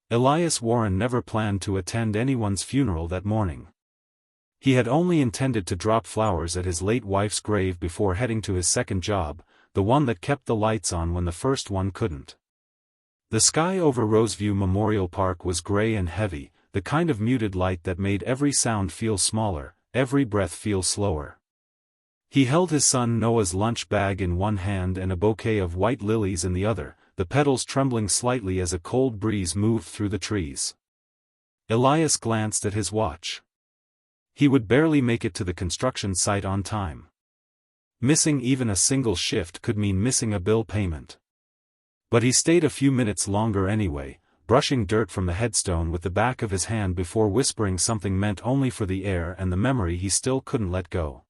Elias Warren never planned to attend anyone's funeral that morning. He had only intended to drop flowers at his late wife's grave before heading to his second job, the one that kept the lights on when the first one couldn't. The sky over Roseview Memorial Park was gray and heavy, the kind of muted light that made every sound feel smaller, every breath feel slower. He held his son Noah's lunch bag in one hand and a bouquet of white lilies in the other, the petals trembling slightly as a cold breeze moved through the trees. Elias glanced at his watch. He would barely make it to the construction site on time. Missing even a single shift could mean missing a bill payment. But he stayed a few minutes longer anyway, brushing dirt from the headstone with the back of his hand before whispering something meant only for the air and the memory he still couldn't let go.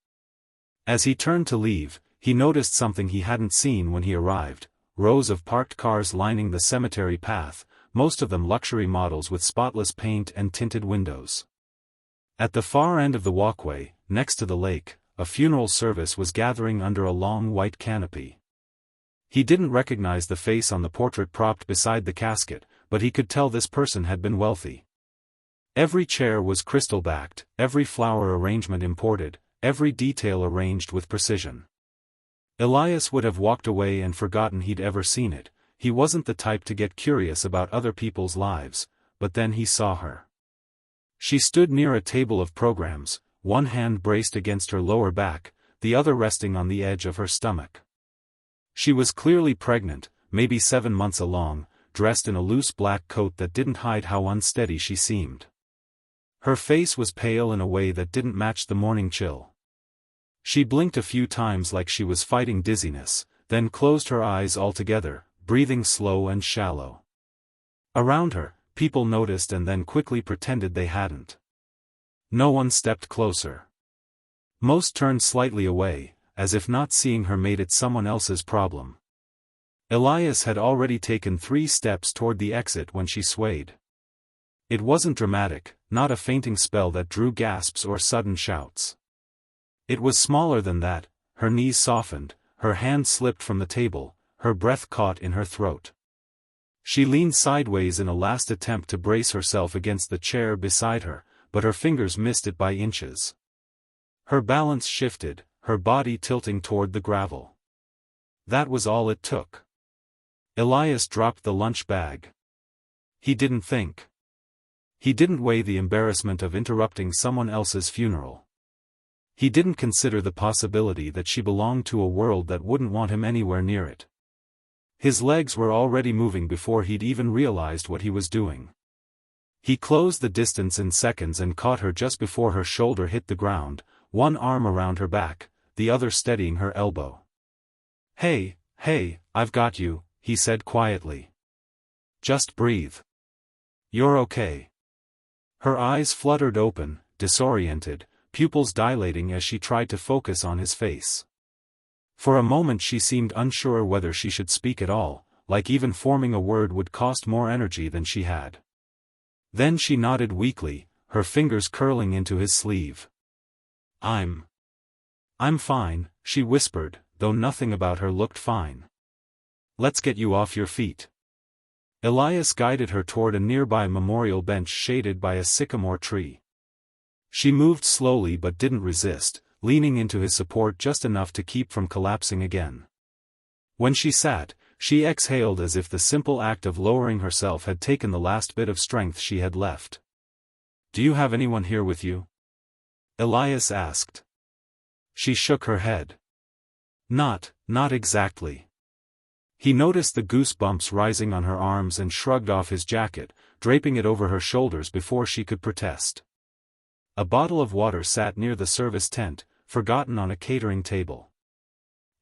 As he turned to leave, he noticed something he hadn't seen when he arrived: rows of parked cars lining the cemetery path, most of them luxury models with spotless paint and tinted windows. At the far end of the walkway, next to the lake, a funeral service was gathering under a long white canopy. He didn't recognize the face on the portrait propped beside the casket, but he could tell this person had been wealthy. Every chair was crystal-backed, every flower arrangement imported, every detail arranged with precision. Elias would have walked away and forgotten he'd ever seen it. He wasn't the type to get curious about other people's lives, but then he saw her. She stood near a table of programs, one hand braced against her lower back, the other resting on the edge of her stomach. She was clearly pregnant, maybe 7 months along, dressed in a loose black coat that didn't hide how unsteady she seemed. Her face was pale in a way that didn't match the morning chill. She blinked a few times like she was fighting dizziness, then closed her eyes altogether, breathing slow and shallow. Around her, people noticed and then quickly pretended they hadn't. No one stepped closer. Most turned slightly away, as if not seeing her made it someone else's problem. Elias had already taken 3 steps toward the exit when she swayed. It wasn't dramatic, not a fainting spell that drew gasps or sudden shouts. It was smaller than that. Her knees softened, her hand slipped from the table, her breath caught in her throat. She leaned sideways in a last attempt to brace herself against the chair beside her, but her fingers missed it by inches. Her balance shifted, her body tilting toward the gravel. That was all it took. Elias dropped the lunch bag. He didn't think. He didn't weigh the embarrassment of interrupting someone else's funeral. He didn't consider the possibility that she belonged to a world that wouldn't want him anywhere near it. His legs were already moving before he'd even realized what he was doing. He closed the distance in seconds and caught her just before her shoulder hit the ground, one arm around her back, the other steadying her elbow. Hey, I've got you," he said quietly. "Just breathe. You're okay." Her eyes fluttered open, disoriented, pupils dilating as she tried to focus on his face. For a moment she seemed unsure whether she should speak at all, like even forming a word would cost more energy than she had. Then she nodded weakly, her fingers curling into his sleeve. I'm fine," she whispered, though nothing about her looked fine. "Let's get you off your feet." Elias guided her toward a nearby memorial bench shaded by a sycamore tree. She moved slowly but didn't resist, leaning into his support just enough to keep from collapsing again. When she sat, she exhaled as if the simple act of lowering herself had taken the last bit of strength she had left. "Do you have anyone here with you?" Elias asked. She shook her head. Not exactly." He noticed the goosebumps rising on her arms and shrugged off his jacket, draping it over her shoulders before she could protest. A bottle of water sat near the service tent, forgotten on a catering table.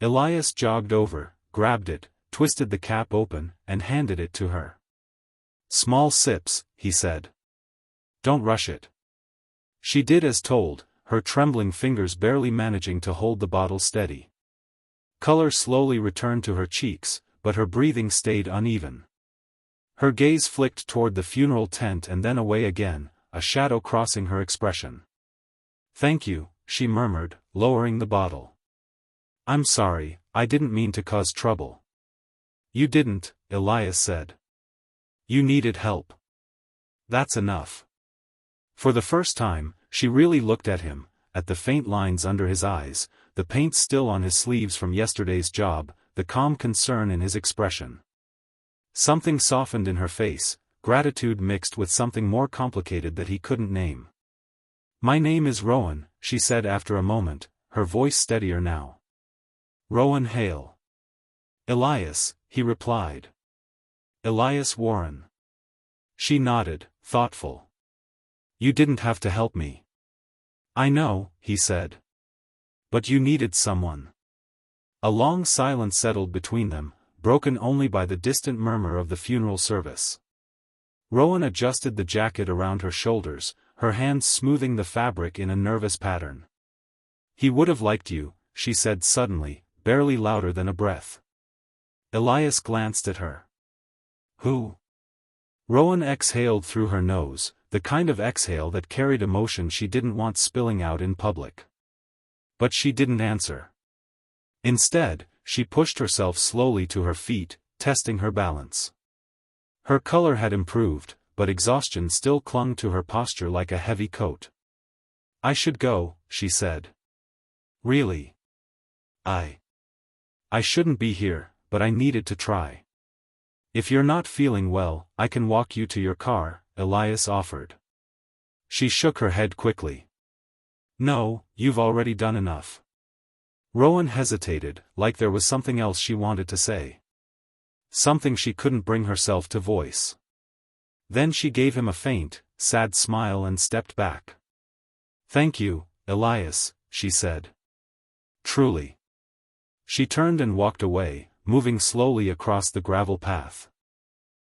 Elias jogged over, grabbed it, twisted the cap open, and handed it to her. "Small sips," he said. "Don't rush it." She did as told, her trembling fingers barely managing to hold the bottle steady. Color slowly returned to her cheeks, but her breathing stayed uneven. Her gaze flicked toward the funeral tent and then away again, a shadow crossing her expression. "Thank you," she murmured, lowering the bottle. "I'm sorry, I didn't mean to cause trouble." "You didn't," Elias said. "You needed help." That's enough. For the first time, she really looked at him, at the faint lines under his eyes, the paint still on his sleeves from yesterday's job, the calm concern in his expression. Something softened in her face, gratitude mixed with something more complicated that he couldn't name. "My name is Rowan," she said after a moment, her voice steadier now. "Rowan Hale." "Elias," he replied. "Elias Warren." She nodded, thoughtful. "You didn't have to help me." "I know," he said. "But you needed someone." A long silence settled between them, broken only by the distant murmur of the funeral service. Rowan adjusted the jacket around her shoulders, her hands smoothing the fabric in a nervous pattern. "He would have liked you," she said suddenly, barely louder than a breath. Elias glanced at her. "Who?" Rowan exhaled through her nose, the kind of exhale that carried emotion she didn't want spilling out in public. But she didn't answer. Instead, she pushed herself slowly to her feet, testing her balance. Her color had improved, but exhaustion still clung to her posture like a heavy coat. "I should go," she said. "Really? I shouldn't be here, but I needed to try." "If you're not feeling well, I can walk you to your car," Elias offered. She shook her head quickly. "No, you've already done enough." Rowan hesitated, like there was something else she wanted to say. Something she couldn't bring herself to voice. Then she gave him a faint, sad smile and stepped back. "Thank you, Elias," she said. "Truly." She turned and walked away, moving slowly across the gravel path.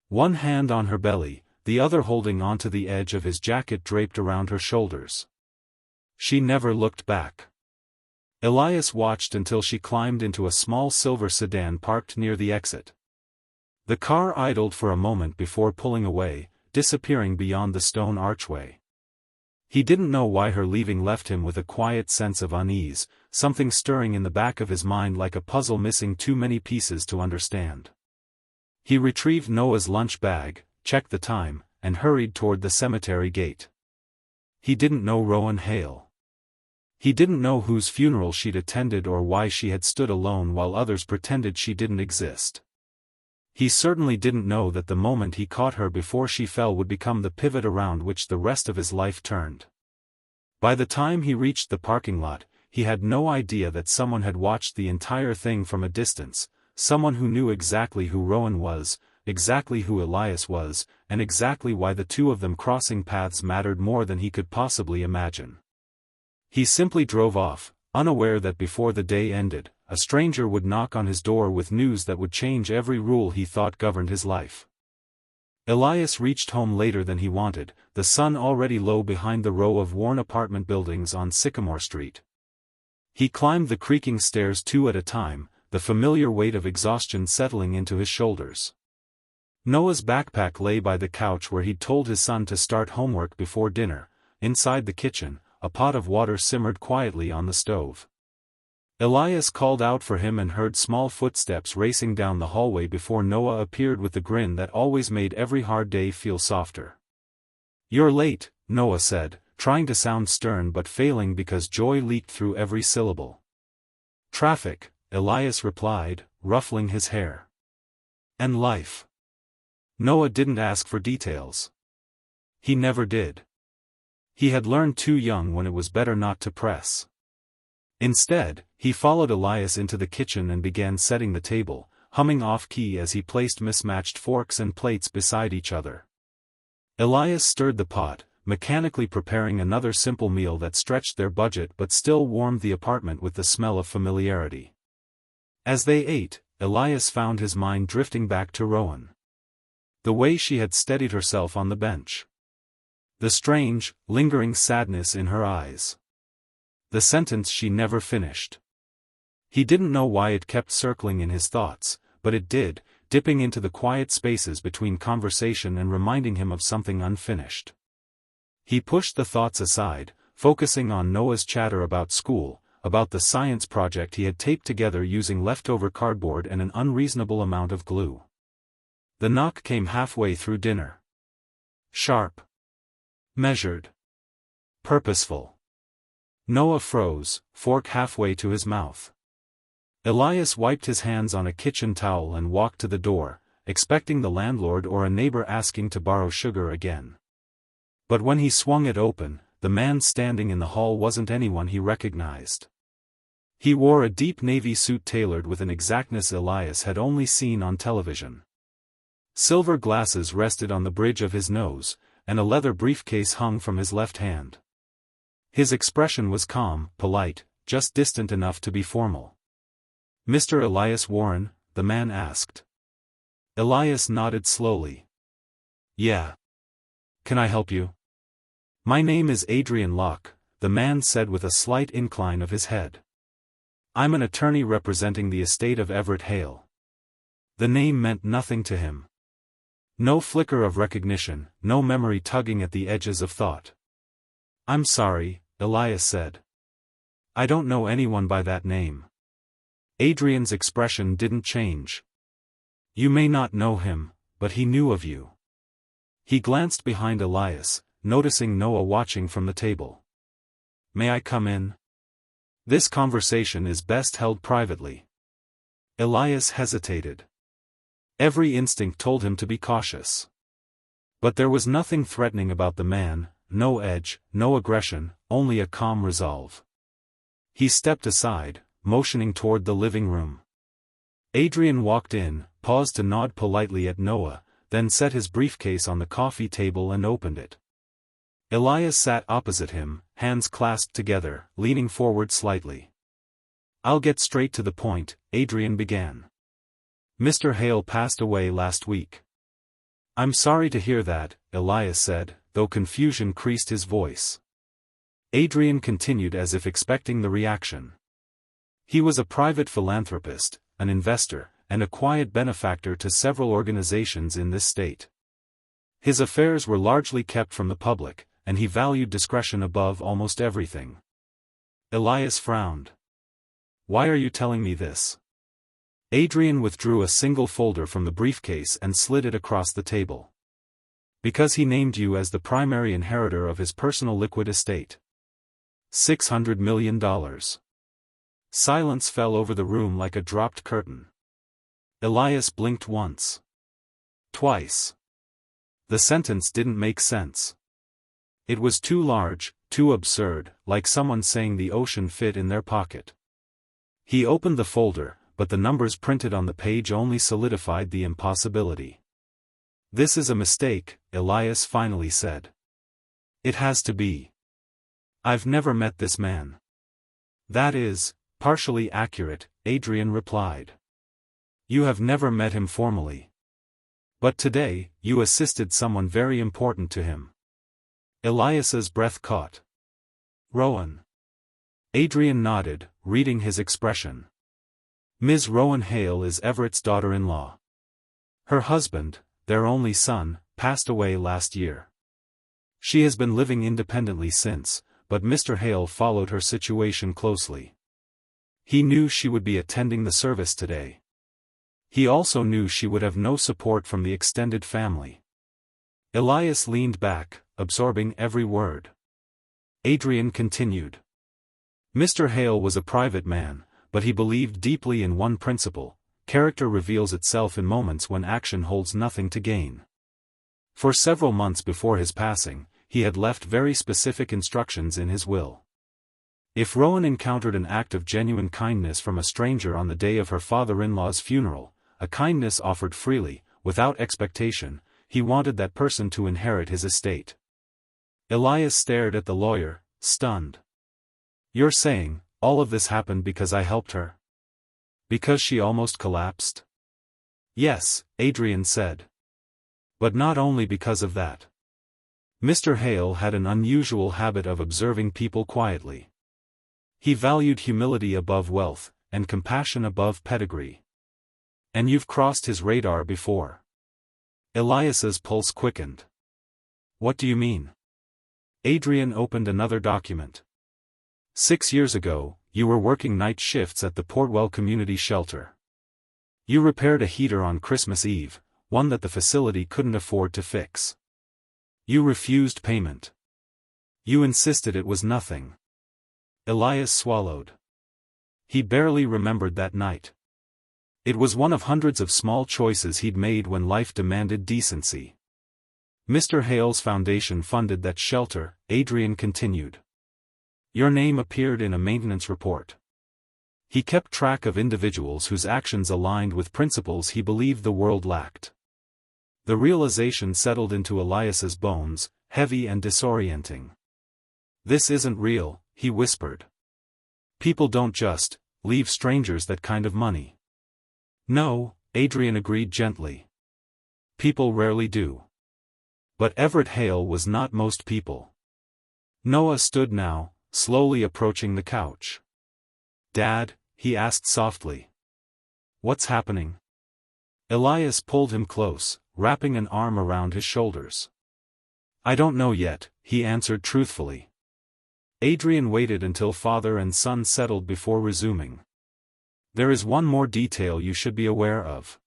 One hand on her belly, the other holding onto the edge of his jacket draped around her shoulders. She never looked back. Elias watched until she climbed into a small silver sedan parked near the exit. The car idled for a moment before pulling away, disappearing beyond the stone archway. He didn't know why her leaving left him with a quiet sense of unease, something stirring in the back of his mind like a puzzle missing too many pieces to understand. He retrieved Noah's lunch bag, checked the time, and hurried toward the cemetery gate. He didn't know Rowan Hale. He didn't know whose funeral she'd attended or why she had stood alone while others pretended she didn't exist. He certainly didn't know that the moment he caught her before she fell would become the pivot around which the rest of his life turned. By the time he reached the parking lot, he had no idea that someone had watched the entire thing from a distance, someone who knew exactly who Rowan was, exactly who Elias was, and exactly why the two of them crossing paths mattered more than he could possibly imagine. He simply drove off, unaware that before the day ended, a stranger would knock on his door with news that would change every rule he thought governed his life. Elias reached home later than he wanted, the sun already low behind the row of worn apartment buildings on Sycamore Street. He climbed the creaking stairs two at a time, the familiar weight of exhaustion settling into his shoulders. Noah's backpack lay by the couch where he'd told his son to start homework before dinner. Inside the kitchen, a pot of water simmered quietly on the stove. Elias called out for him and heard small footsteps racing down the hallway before Noah appeared with the grin that always made every hard day feel softer. "You're late," Noah said, trying to sound stern but failing because joy leaked through every syllable. "Traffic," Elias replied, ruffling his hair. "And life." Noah didn't ask for details. He never did. He had learned too young when it was better not to press. Instead, he followed Elias into the kitchen and began setting the table, humming off-key as he placed mismatched forks and plates beside each other. Elias stirred the pot, mechanically preparing another simple meal that stretched their budget but still warmed the apartment with the smell of familiarity. As they ate, Elias found his mind drifting back to Rowan. The way she had steadied herself on the bench. The strange, lingering sadness in her eyes. The sentence she never finished. He didn't know why it kept circling in his thoughts, but it did, dipping into the quiet spaces between conversation and reminding him of something unfinished. He pushed the thoughts aside, focusing on Noah's chatter about school, about the science project he had taped together using leftover cardboard and an unreasonable amount of glue. The knock came halfway through dinner. Sharp. Measured. Purposeful. Noah froze, fork halfway to his mouth. Elias wiped his hands on a kitchen towel and walked to the door, expecting the landlord or a neighbor asking to borrow sugar again. But when he swung it open, the man standing in the hall wasn't anyone he recognized. He wore a deep navy suit tailored with an exactness Elias had only seen on television. Silver glasses rested on the bridge of his nose, and a leather briefcase hung from his left hand. His expression was calm, polite, just distant enough to be formal. "Mr. Elias Warren?" the man asked. Elias nodded slowly. "Yeah. Can I help you?" "My name is Adrian Locke," the man said with a slight incline of his head. "I'm an attorney representing the estate of Everett Hale." The name meant nothing to him. No flicker of recognition, no memory tugging at the edges of thought. "I'm sorry," Elias said. "I don't know anyone by that name." Adrian's expression didn't change. "You may not know him, but he knew of you." He glanced behind Elias, noticing Noah watching from the table. "May I come in? This conversation is best held privately." Elias hesitated. Every instinct told him to be cautious. But there was nothing threatening about the man, no edge, no aggression, only a calm resolve. He stepped aside, motioning toward the living room. Adrian walked in, paused to nod politely at Noah, then set his briefcase on the coffee table and opened it. Elias sat opposite him, hands clasped together, leaning forward slightly. "I'll get straight to the point," Adrian began. "Mr. Hale passed away last week." "I'm sorry to hear that," Elias said, though confusion creased his voice. Adrian continued as if expecting the reaction. He was a private philanthropist, an investor, and a quiet benefactor to several organizations in this state. His affairs were largely kept from the public, and he valued discretion above almost everything. Elias frowned. "Why are you telling me this?" Adrian withdrew a single folder from the briefcase and slid it across the table. "Because he named you as the primary inheritor of his personal liquid estate. $600 million. Silence fell over the room like a dropped curtain. Elias blinked once. Twice. The sentence didn't make sense. It was too large, too absurd, like someone saying the ocean fit in their pocket. He opened the folder, but the numbers printed on the page only solidified the impossibility. "This is a mistake," Elias finally said. "It has to be. I've never met this man." "That is partially accurate," Adrian replied. "You have never met him formally. But today, you assisted someone very important to him." Elias's breath caught. "Rowan." Adrian nodded, reading his expression. "Ms. Rowan Hale is Everett's daughter-in-law. Her husband, their only son, passed away last year. She has been living independently since, but Mr. Hale followed her situation closely. He knew she would be attending the service today. He also knew she would have no support from the extended family." Elias leaned back, absorbing every word. Adrian continued. "Mr. Hale was a private man, but he believed deeply in one principle: character reveals itself in moments when action holds nothing to gain. For several months before his passing, he had left very specific instructions in his will. If Rowan encountered an act of genuine kindness from a stranger on the day of her father-in-law's funeral, a kindness offered freely, without expectation, he wanted that person to inherit his estate." Elias stared at the lawyer, stunned. "You're saying, all of this happened because I helped her? Because she almost collapsed?" "Yes," Adrian said. "But not only because of that. Mr. Hale had an unusual habit of observing people quietly. He valued humility above wealth, and compassion above pedigree. And you've crossed his radar before." Elias's pulse quickened. "What do you mean?" Adrian opened another document. 6 years ago, you were working night shifts at the Portwell Community Shelter. You repaired a heater on Christmas Eve, one that the facility couldn't afford to fix. You refused payment. You insisted it was nothing. Elias swallowed. He barely remembered that night. It was one of hundreds of small choices he'd made when life demanded decency. Mr. Hale's foundation funded that shelter, Adrian continued. Your name appeared in a maintenance report. He kept track of individuals whose actions aligned with principles he believed the world lacked. The realization settled into Elias's bones, heavy and disorienting. This isn't real, he whispered. People don't just leave strangers that kind of money. No, Adrian agreed gently. People rarely do. But Everett Hale was not most people. Noah stood now, slowly approaching the couch. Dad, he asked softly. What's happening? Elias pulled him close, wrapping an arm around his shoulders. I don't know yet, he answered truthfully. Adrian waited until father and son settled before resuming. There is one more detail you should be aware of.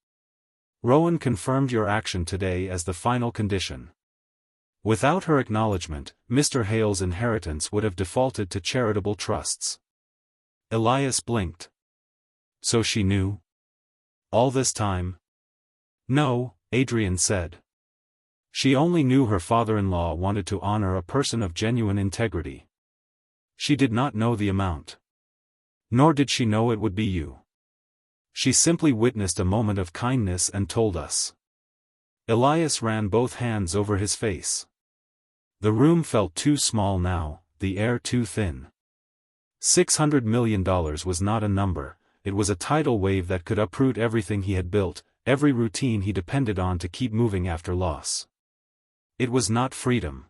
Rowan confirmed your action today as the final condition. Without her acknowledgement, Mr. Hale's inheritance would have defaulted to charitable trusts. Elias blinked. So she knew? All this time? No, Adrian said. She only knew her father-in-law wanted to honor a person of genuine integrity. She did not know the amount. Nor did she know it would be you. She simply witnessed a moment of kindness and told us. Elias ran both hands over his face. The room felt too small now, the air too thin. $600 million was not a number, it was a tidal wave that could uproot everything he had built, every routine he depended on to keep moving after loss. It was not freedom.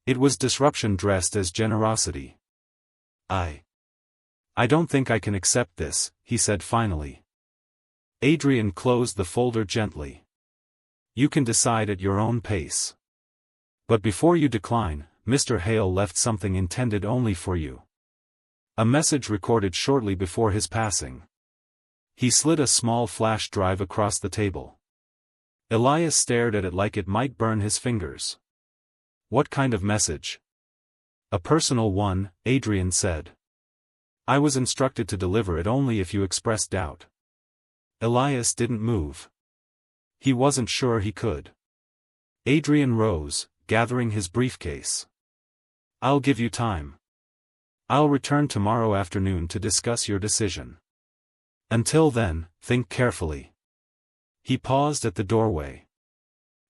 It was disruption dressed as generosity. I don't think I can accept this, he said finally. Adrian closed the folder gently. You can decide at your own pace. But before you decline, Mr. Hale left something intended only for you. A message recorded shortly before his passing. He slid a small flash drive across the table. Elias stared at it like it might burn his fingers. What kind of message? A personal one, Adrian said. I was instructed to deliver it only if you expressed doubt. Elias didn't move. He wasn't sure he could. Adrian rose, gathering his briefcase. I'll give you time. I'll return tomorrow afternoon to discuss your decision. Until then, think carefully. He paused at the doorway.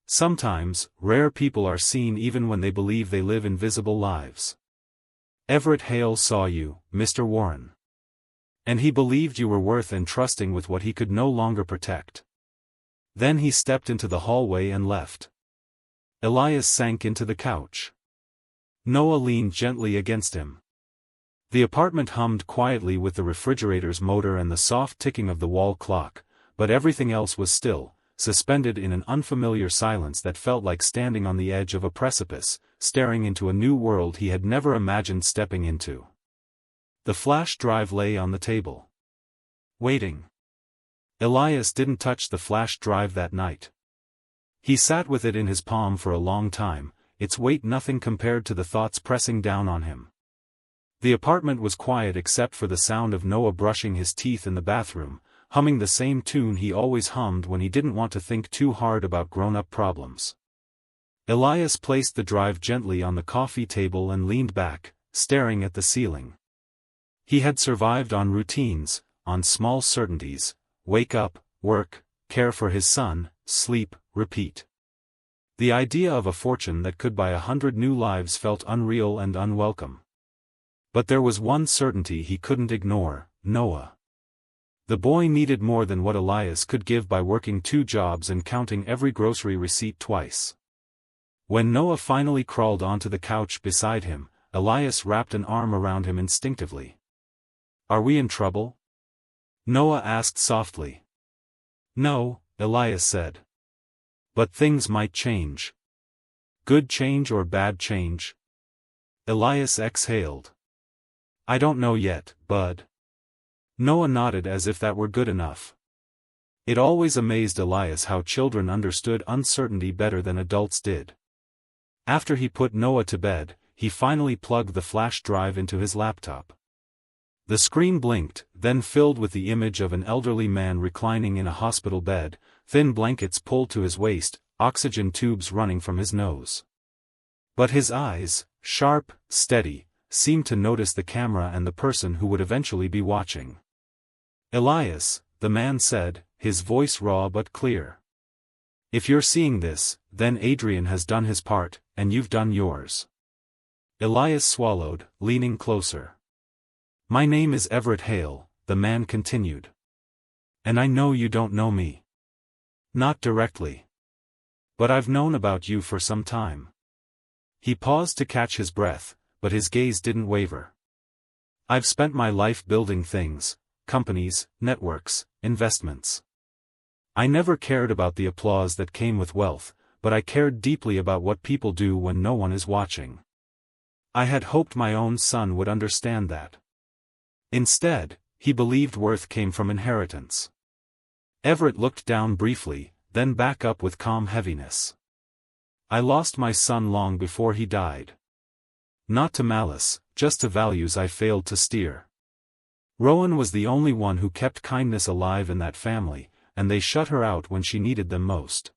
Sometimes, rare people are seen even when they believe they live invisible lives. Everett Hale saw you, Mr. Warren. And he believed you were worth entrusting with what he could no longer protect. Then he stepped into the hallway and left. Elias sank into the couch. Noah leaned gently against him. The apartment hummed quietly with the refrigerator's motor and the soft ticking of the wall clock, but everything else was still, suspended in an unfamiliar silence that felt like standing on the edge of a precipice, staring into a new world he had never imagined stepping into. The flash drive lay on the table. Waiting. Elias didn't touch the flash drive that night. He sat with it in his palm for a long time, its weight nothing compared to the thoughts pressing down on him. The apartment was quiet except for the sound of Noah brushing his teeth in the bathroom, humming the same tune he always hummed when he didn't want to think too hard about grown-up problems. Elias placed the drive gently on the coffee table and leaned back, staring at the ceiling. He had survived on routines, on small certainties: wake up, work, care for his son, sleep, repeat. The idea of a fortune that could buy 100 new lives felt unreal and unwelcome. But there was one certainty he couldn't ignore: Noah. The boy needed more than what Elias could give by working 2 jobs and counting every grocery receipt twice. When Noah finally crawled onto the couch beside him, Elias wrapped an arm around him instinctively. Are we in trouble? Noah asked softly. No, Elias said. But things might change. Good change or bad change? Elias exhaled. I don't know yet, bud. Noah nodded as if that were good enough. It always amazed Elias how children understood uncertainty better than adults did. After he put Noah to bed, he finally plugged the flash drive into his laptop. The screen blinked, then filled with the image of an elderly man reclining in a hospital bed, thin blankets pulled to his waist, oxygen tubes running from his nose. But his eyes, sharp, steady, seemed to notice the camera and the person who would eventually be watching. "Elias," the man said, his voice raw but clear. "If you're seeing this, then Adrian has done his part, and you've done yours." Elias swallowed, leaning closer. "My name is Everett Hale," the man continued. "And I know you don't know me. Not directly. But I've known about you for some time." He paused to catch his breath, but his gaze didn't waver. "I've spent my life building things, companies, networks, investments. I never cared about the applause that came with wealth, but I cared deeply about what people do when no one is watching. I had hoped my own son would understand that. Instead, he believed worth came from inheritance." Everett looked down briefly, then back up with calm heaviness. "I lost my son long before he died. Not to malice, just to values I failed to steer. Rowan was the only one who kept kindness alive in that family, and they shut her out when she needed them most.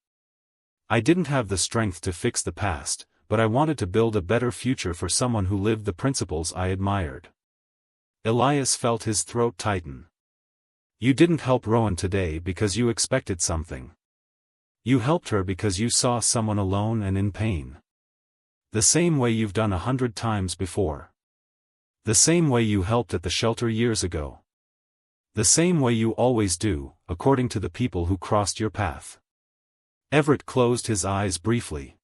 I didn't have the strength to fix the past, but I wanted to build a better future for someone who lived the principles I admired." Elias felt his throat tighten. "You didn't help Rowan today because you expected something. You helped her because you saw someone alone and in pain. The same way you've done 100 times before. The same way you helped at the shelter years ago. The same way you always do, according to the people who crossed your path." Everett closed his eyes briefly.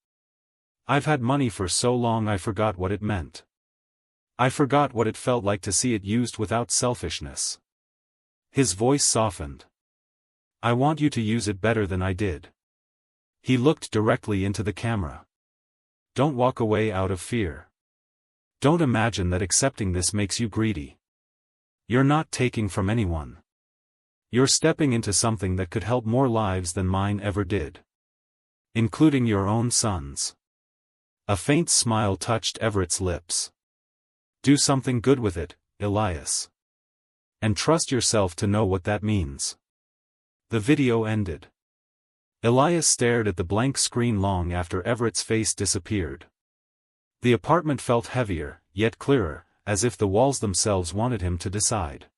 "I've had money for so long I forgot what it meant. I forgot what it felt like to see it used without selfishness." His voice softened. "I want you to use it better than I did." He looked directly into the camera. "Don't walk away out of fear. Don't imagine that accepting this makes you greedy. You're not taking from anyone. You're stepping into something that could help more lives than mine ever did. Including your own son's." A faint smile touched Everett's lips. "Do something good with it, Elias. And trust yourself to know what that means." The video ended. Elias stared at the blank screen long after Everett's face disappeared. The apartment felt heavier, yet clearer, as if the walls themselves wanted him to decide.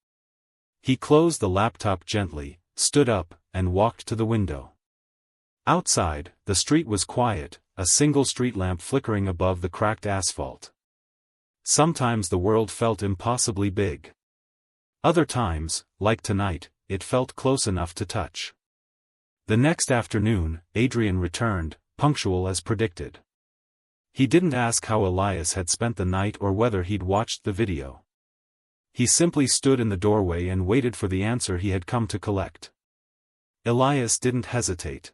He closed the laptop gently, stood up, and walked to the window. Outside, the street was quiet, a single street lamp flickering above the cracked asphalt. Sometimes the world felt impossibly big. Other times, like tonight, it felt close enough to touch. The next afternoon, Adrian returned, punctual as predicted. He didn't ask how Elias had spent the night or whether he'd watched the video. He simply stood in the doorway and waited for the answer he had come to collect. Elias didn't hesitate.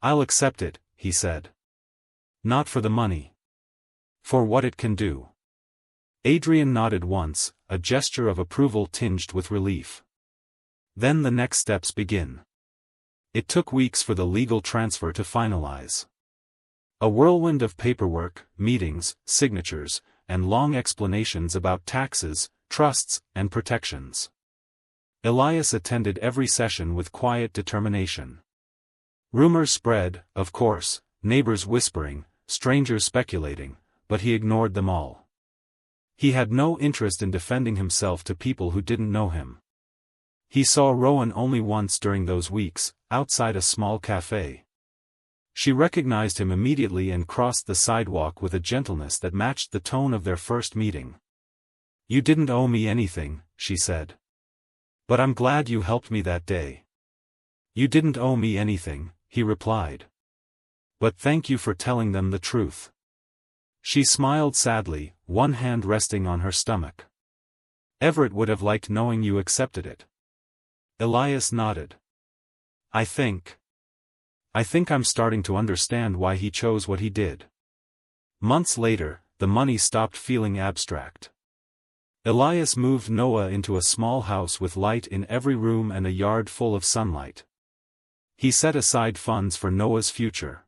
"I'll accept it," he said. "Not for the money. For what it can do." Adrian nodded once, a gesture of approval tinged with relief. "Then the next steps begin." It took weeks for the legal transfer to finalize. A whirlwind of paperwork, meetings, signatures, and long explanations about taxes, trusts, and protections. Elias attended every session with quiet determination. Rumors spread, of course, neighbors whispering, strangers speculating, but he ignored them all. He had no interest in defending himself to people who didn't know him. He saw Rowan only once during those weeks, outside a small cafe. She recognized him immediately and crossed the sidewalk with a gentleness that matched the tone of their first meeting. "You didn't owe me anything," she said. "But I'm glad you helped me that day." "You didn't owe me anything," he replied. "But thank you for telling them the truth." She smiled sadly, one hand resting on her stomach. "Everett would have liked knowing you accepted it." Elias nodded. I think I'm starting to understand why he chose what he did." Months later, the money stopped feeling abstract. Elias moved Noah into a small house with light in every room and a yard full of sunlight. He set aside funds for Noah's future.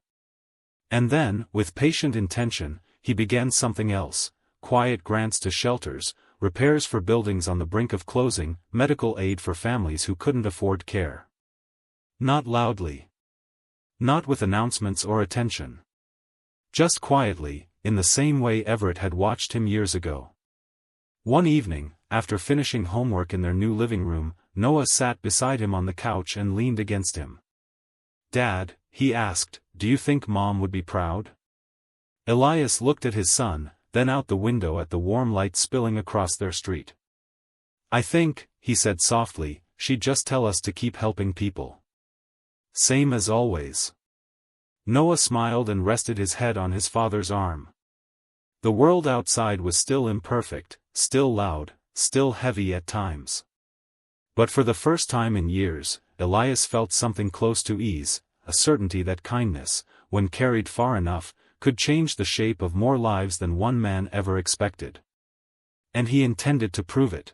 And then, with patient intention, he began something else: quiet grants to shelters, repairs for buildings on the brink of closing, medical aid for families who couldn't afford care. Not loudly. Not with announcements or attention. Just quietly, in the same way Everett had watched him years ago. One evening, after finishing homework in their new living room, Noah sat beside him on the couch and leaned against him. "Dad," he asked, "do you think Mom would be proud?" Elias looked at his son, then out the window at the warm light spilling across their street. "I think," he said softly, "she'd just tell us to keep helping people." "Same as always." Noah smiled and rested his head on his father's arm. The world outside was still imperfect, still loud, still heavy at times. But for the first time in years, Elias felt something close to ease, a certainty that kindness, when carried far enough, could change the shape of more lives than one man ever expected. And he intended to prove it.